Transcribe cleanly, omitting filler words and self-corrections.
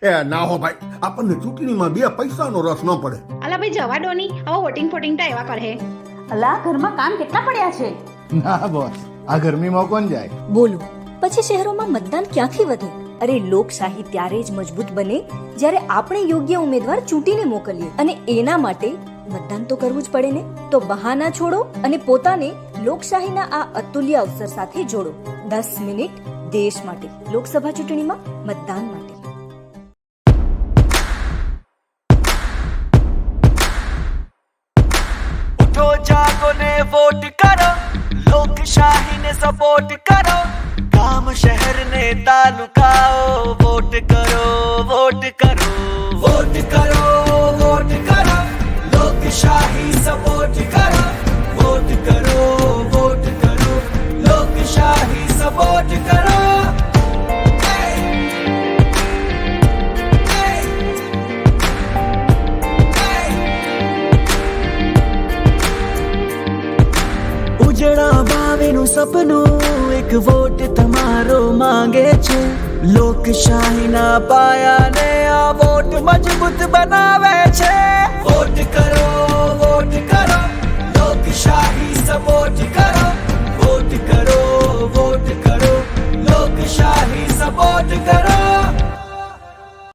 એ ના હો ભાઈ, આપણને ચૂંટણીમાં 2 પૈસાનો રસ ન પડે. અલા ભાઈ જવા દો ની, હવે વોટિંગ ફોટિંગ તો એવા કરે. અલા ઘરમાં કામ કેટલા પડ્યા છે. ના બોસ, આ ગરમીમાં કોણ જાય? બોલો, પછી શહેરોમાં મતદાન ક્યાંથી વધે? અરે લોકશાહી ત્યારે જ મજબૂત બને જ્યારે આપણે યોગ્ય ઉમેદવાર ચૂંટીને મોકલીએ, અને એના માટે મતદાન તો કરવું જ પડે ને. તો બહાના છોડો અને પોતાને લોકશાહીના આ અતુલ્ય અવસર સાથે જોડો. 10 મિનિટ દેશ માટે, લોકસભા ચૂંટણીમાં મતદાન માટે. उठो जागो ने वोट करो, लोकशाही ने सपोर्ट करो, गांव शहर ने तालुकाओ, वोट करो वोट करो वोट करो वोट करो, लोकशाही सपोर्ट करो, वोट करो वोट करो, लोकशाही सपोर्ट करो. ઉજળા ભાવિનું સપનું એક વોટ તમારો માંગે છે. લોકશાહીના પાયાને આ વોટ મજબૂત બનાવે છે.